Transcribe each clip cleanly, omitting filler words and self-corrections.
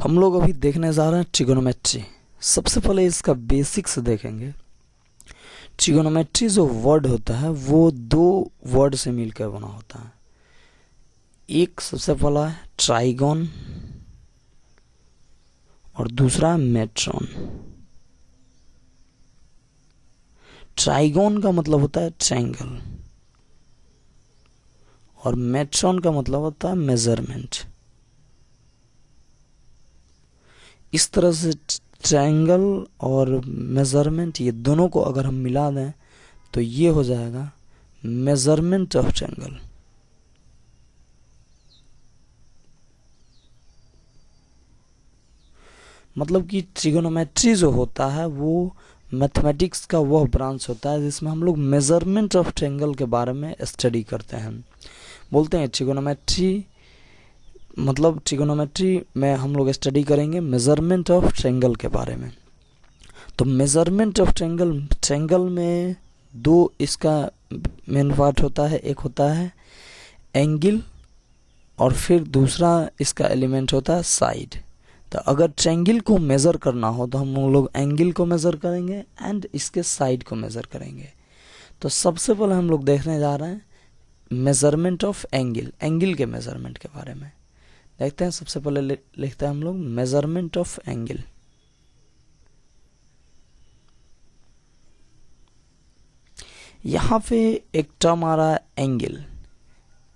हम लोग अभी देखने जा रहे हैं ट्रिगोनोमेट्री। सबसे पहले इसका बेसिक्स देखेंगे। ट्रिगोनोमेट्री जो वर्ड होता है वो दो वर्ड से मिलकर बना होता है। एक सबसे पहला है ट्राइगोन और दूसरा है मेट्रॉन। ट्राइगोन का मतलब होता है ट्रायंगल और मेट्रॉन का मतलब होता है मेजरमेंट। इस तरह से ट्रायंगल और मेजरमेंट ये दोनों को अगर हम मिला दें तो ये हो जाएगा मेजरमेंट ऑफ ट्रायंगल। मतलब कि ट्रिगोनोमेट्री जो होता है वो मैथमेटिक्स का वह ब्रांच होता है जिसमें हम लोग मेजरमेंट ऑफ ट्रायंगल के बारे में स्टडी करते हैं। बोलते हैं ट्रिगोनोमेट्री मतलब ट्रिगोनोमेट्री में हम लोग स्टडी करेंगे मेजरमेंट ऑफ ट्रायंगल के बारे में। तो मेजरमेंट ऑफ ट्रायंगल में दो इसका मेन पार्ट होता है। एक होता है एंगल और फिर दूसरा इसका एलिमेंट होता है साइड। तो अगर ट्रायंगल को मेज़र करना हो तो हम लोग एंगल को मेज़र करेंगे एंड इसके साइड को मेज़र करेंगे। तो सबसे पहले हम लोग देखने जा रहे हैं मेजरमेंट ऑफ एंगल के मेजरमेंट के बारे में देखते हैं। सबसे पहले लिखते हैं हम लोग मेजरमेंट ऑफ एंगल। यहाँ पे एक टर्म आ रहा है एंगल।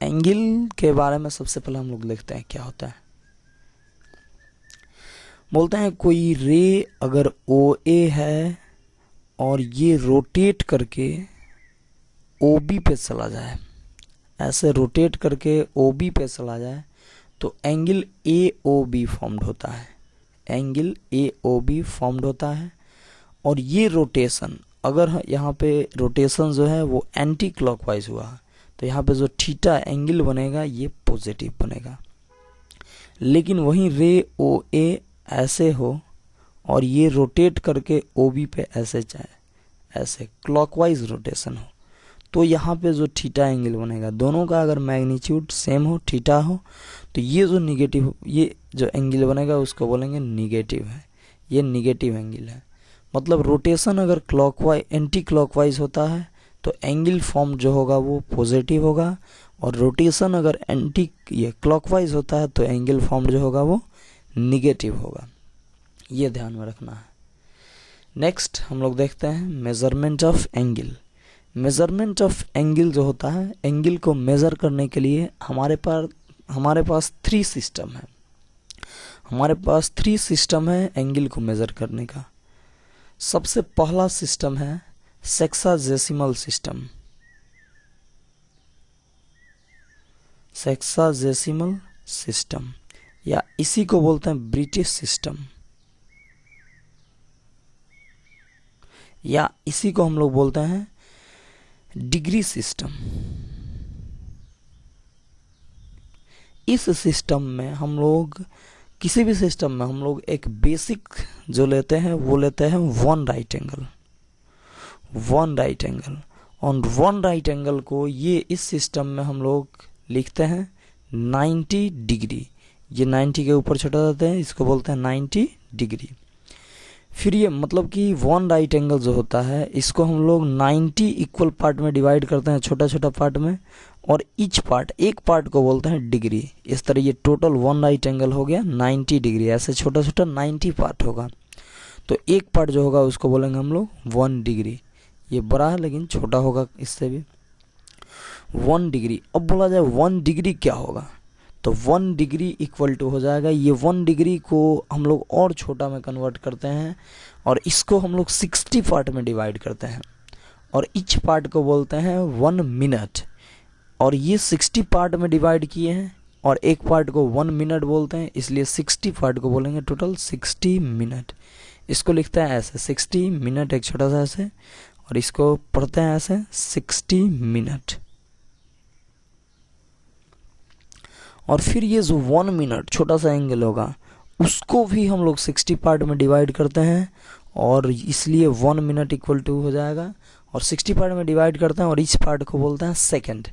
एंगल के बारे में सबसे पहले हम लोग लिखते हैं क्या होता है। बोलते हैं कोई रे अगर OA है और ये रोटेट करके OB पे चला जाए, ऐसे रोटेट करके OB पे चला जाए तो एंगल AOB फॉर्म्ड होता है। एंगल AOB फॉर्म्ड होता है। और ये रोटेशन अगर यहाँ पे रोटेशन जो है वो एंटी क्लॉकवाइज हुआ तो यहाँ पे जो थीटा एंगल बनेगा ये पॉजिटिव बनेगा। लेकिन वहीं रे OA ऐसे हो और ये रोटेट करके OB पे ऐसे जाए, ऐसे क्लॉकवाइज रोटेशन हो तो यहाँ पे जो थीटा एंगल बनेगा दोनों का अगर मैग्नीट्यूड सेम हो, थीटा हो, तो ये जो निगेटिव ये जो एंगल बनेगा उसको बोलेंगे निगेटिव है। ये निगेटिव एंगल है। मतलब रोटेशन अगर क्लॉकवाइज एंटी क्लॉकवाइज होता है तो एंगल फॉर्म जो होगा वो पॉजिटिव होगा और रोटेशन अगर एंटी ये क्लॉकवाइज होता है तो एंगल फॉर्म जो होगा वो निगेटिव होगा। ये ध्यान में रखना है। नेक्स्ट हम लोग देखते हैं measurement of angle. Measurement of angle जो होता है, एंगल को मेज़र करने के लिए हमारे पास थ्री सिस्टम है। हमारे पास थ्री सिस्टम है एंगल को मेज़र करने का। सबसे पहला सिस्टम है सेक्साजेसिमल सिस्टम। सेक्साजेसिमल सिस्टम या इसी को बोलते हैं ब्रिटिश सिस्टम या इसी को हम लोग बोलते हैं डिग्री सिस्टम। इस सिस्टम में हम लोग किसी भी सिस्टम में हम लोग एक बेसिक जो लेते हैं वो लेते हैं one right angle. One right angle और वन राइट एंगल को ये इस सिस्टम में हम लोग लिखते हैं 90 डिग्री। ये 90 के ऊपर छुटा जाते हैं, इसको बोलते हैं 90 डिग्री। फिर ये मतलब कि वन राइट एंगल जो होता है इसको हम लोग 90 इक्वल पार्ट में डिवाइड करते हैं, छोटा छोटा पार्ट में, और ईच पार्ट एक पार्ट को बोलते हैं डिग्री। इस तरह ये टोटल वन राइट एंगल हो गया 90 डिग्री। ऐसे छोटा छोटा 90 पार्ट होगा तो एक पार्ट जो होगा उसको बोलेंगे हम लोग 1 डिग्री। ये बड़ा है लेकिन छोटा होगा इससे भी 1 डिग्री। अब बोला जाए 1 डिग्री क्या होगा तो 1 डिग्री इक्वल टू हो जाएगा, ये 1 डिग्री को हम लोग और छोटा में कन्वर्ट करते हैं और इसको हम लोग 60 पार्ट में डिवाइड करते हैं और ईच पार्ट को बोलते हैं 1 मिनट। और ये 60 पार्ट में डिवाइड किए हैं और एक पार्ट को 1 मिनट बोलते हैं, इसलिए 60 पार्ट को बोलेंगे टोटल 60 मिनट। इसको लिखते हैं ऐसे 60 मिनट, एक छोटा सा ऐसे, और इसको पढ़ते हैं ऐसे 60 मिनट। और फिर ये जो 1 मिनट छोटा सा एंगल होगा उसको भी हम लोग 60 पार्ट में डिवाइड करते हैं और इसलिए 1 मिनट इक्वल टू हो जाएगा और 60 पार्ट में डिवाइड करते हैं और इस पार्ट को बोलते हैं सेकंड।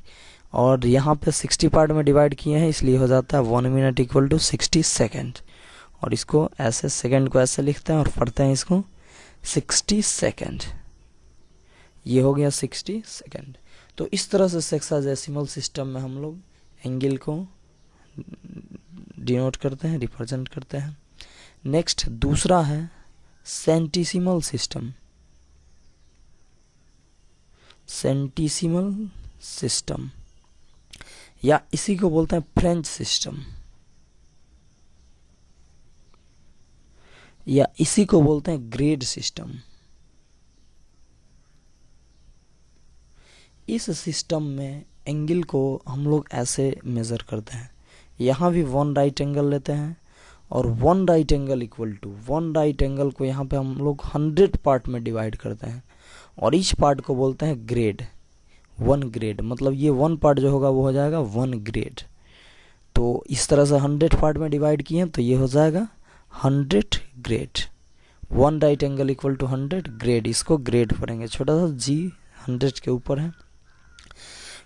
और यहाँ पे 60 पार्ट में डिवाइड किए हैं इसलिए हो जाता है 1 मिनट इक्वल टू 60 सेकंड। और इसको ऐसे सेकंड को ऐसे लिखते हैं और पढ़ते हैं इसको 60 सेकंड। ये हो गया 60 सेकंड। तो इस तरह से सेक्साडेसिमल सिस्टम में हम लोग एंगल को डिनोट करते हैं, रिप्रेजेंट करते हैं। नेक्स्ट दूसरा है सेंटिसिमल सिस्टम। सेंटिसिमल सिस्टम या इसी को बोलते हैं फ्रेंच सिस्टम, या इसी को बोलते हैं ग्रेड सिस्टम। इस सिस्टम में एंगल को हम लोग ऐसे मेजर करते हैं, यहाँ भी वन राइट एंगल लेते हैं और one right angle equal to one right angle को यहाँ पे हम लोग 100 पार्ट में डिवाइड करते हैं और इच पार्ट को बोलते हैं ग्रेड। 1 ग्रेड मतलब ये 1 पार्ट जो होगा वो हो जाएगा 1 ग्रेड। तो इस तरह से 100 पार्ट में डिवाइड किए तो ये हो जाएगा 100 grade. 1 right angle equal to 100 grade, इसको ग्रेड पढ़ेंगे, छोटा सा जी 100 के ऊपर है।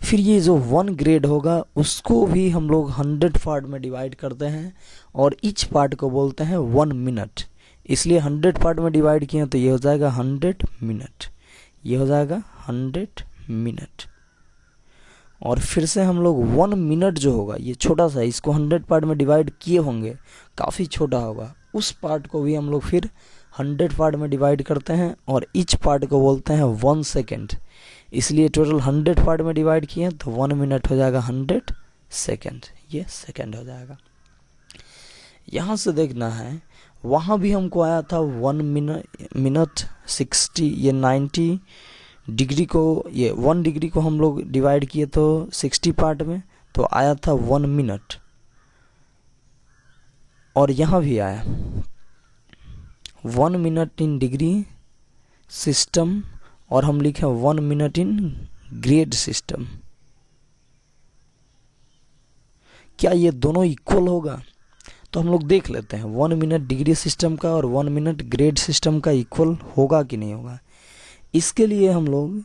फिर ये जो 1 ग्रेड होगा उसको भी हम लोग 100 पार्ट में डिवाइड करते हैं और इच पार्ट को बोलते हैं 1 मिनट। इसलिए 100 पार्ट में डिवाइड किए तो ये हो जाएगा 100 मिनट, ये हो जाएगा 100 मिनट। और फिर से हम लोग 1 मिनट जो होगा ये छोटा सा, इसको 100 पार्ट में डिवाइड किए होंगे, काफ़ी छोटा होगा, उस पार्ट को भी हम लोग फिर 100 पार्ट में डिवाइड करते हैं और इच पार्ट को बोलते हैं 1 सेकेंड। इसलिए टोटल 100 पार्ट में डिवाइड किए तो 1 मिनट हो जाएगा 100 सेकेंड, ये सेकेंड हो जाएगा। यहाँ से देखना है, वहाँ भी हमको आया था 1 मिनट 60, ये 90 डिग्री को, ये 1 डिग्री को हम लोग डिवाइड किए तो 60 पार्ट में तो आया था 1 मिनट। और यहाँ भी आया 1 मिनट इन डिग्री सिस्टम और हम लिखे 1 मिनट इन ग्रेड सिस्टम। क्या ये दोनों इक्वल होगा? तो हम लोग देख लेते हैं 1 मिनट डिग्री सिस्टम का और 1 मिनट ग्रेड सिस्टम का इक्वल होगा कि नहीं होगा। इसके लिए हम लोग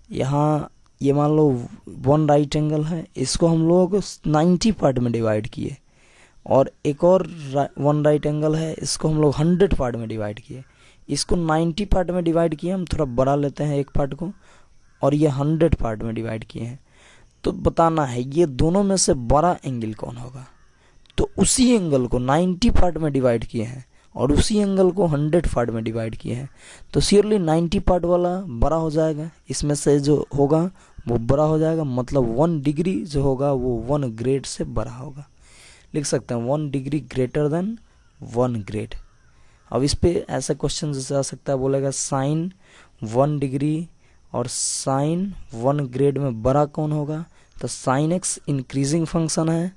यहाँ ये मान लो 1 राइट एंगल है, इसको हम लोग 90 पार्ट में डिवाइड किए और एक और 1 राइट एंगल है, इसको हम लोग 100 पार्ट में डिवाइड किए। इसको 90 पार्ट में डिवाइड किए, हम थोड़ा बड़ा लेते हैं एक पार्ट को, और ये 100 पार्ट में डिवाइड किए हैं। तो बताना है ये दोनों में से बड़ा एंगल कौन होगा। तो उसी एंगल को 90 पार्ट में डिवाइड किए हैं और उसी एंगल को 100 पार्ट में डिवाइड किए हैं, तो सियरली 90 पार्ट वाला बड़ा हो जाएगा, इसमें से जो होगा वो बड़ा हो जाएगा, मतलब 1 डिग्री जो होगा वो 1 ग्रेड से बड़ा होगा। लिख सकते हैं 1 डिग्री ग्रेटर देन 1 ग्रेड। अब इस पे ऐसा क्वेश्चन जैसे आ सकता है, बोलेगा साइन 1 डिग्री और साइन 1 ग्रेड में बड़ा कौन होगा। तो साइन एक्स इंक्रीजिंग फंक्शन है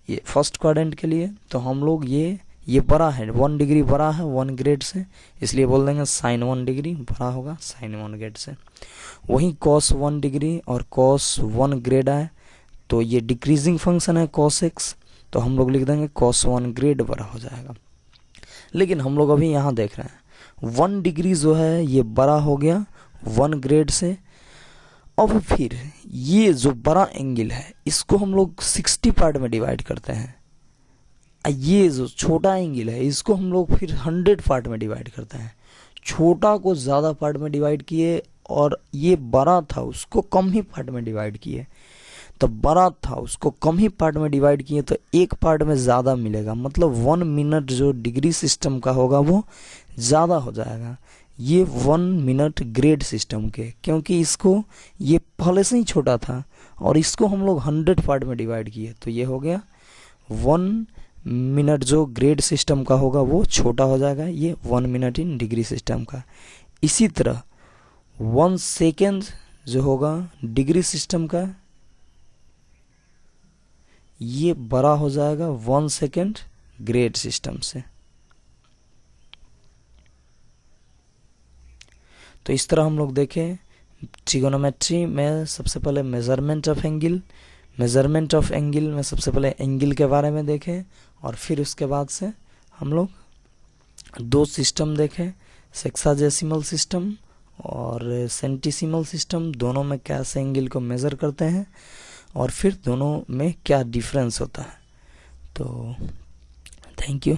ये फर्स्ट क्वाड्रेंट के लिए, तो हम लोग ये बड़ा है, 1 डिग्री बड़ा है 1 ग्रेड से, इसलिए बोल देंगे साइन 1 डिग्री बड़ा होगा साइन 1 ग्रेड से। वहीं कॉस 1 डिग्री और कॉस 1 ग्रेड है, तो ये डिक्रीजिंग फंक्शन है कॉस एक्स, तो हम लोग लिख देंगे कॉस 1 ग्रेड बड़ा हो जाएगा। लेकिन हम लोग अभी यहाँ देख रहे हैं 1 डिग्री जो है ये बड़ा हो गया 1 ग्रेड से। अब फिर ये जो बड़ा एंगल है इसको हम लोग 60 पार्ट में डिवाइड करते हैं, ये जो छोटा एंगल है इसको हम लोग फिर 100 पार्ट में डिवाइड करते हैं। छोटा को ज़्यादा पार्ट में डिवाइड किए और ये बड़ा था उसको कम ही पार्ट में डिवाइड किए, तो बड़ा था उसको कम ही पार्ट में डिवाइड किए तो एक पार्ट में ज़्यादा मिलेगा, मतलब 1 मिनट जो डिग्री सिस्टम का होगा वो ज़्यादा हो जाएगा ये 1 मिनट ग्रेड सिस्टम के, क्योंकि इसको ये पहले से ही छोटा था और इसको हम लोग 100 पार्ट में डिवाइड किए, तो ये हो गया 1 मिनट जो ग्रेड सिस्टम का होगा वो छोटा हो जाएगा, ये 1 मिनट इन डिग्री सिस्टम का। इसी तरह 1 सेकेंड जो होगा डिग्री सिस्टम का ये बड़ा हो जाएगा 1 सेकेंड ग्रेड सिस्टम से। तो इस तरह हम लोग देखें ट्रिगोनोमेट्री में सबसे पहले मेजरमेंट ऑफ एंगल में सबसे पहले एंगल के बारे में देखें और फिर उसके बाद से हम लोग 2 सिस्टम देखें, सेक्साडेसिमल सिस्टम और सेंटिसिमल सिस्टम, दोनों में कैसे एंगल को मेज़र करते हैं और फिर दोनों में क्या डिफरेंस होता है। तो थैंक यू।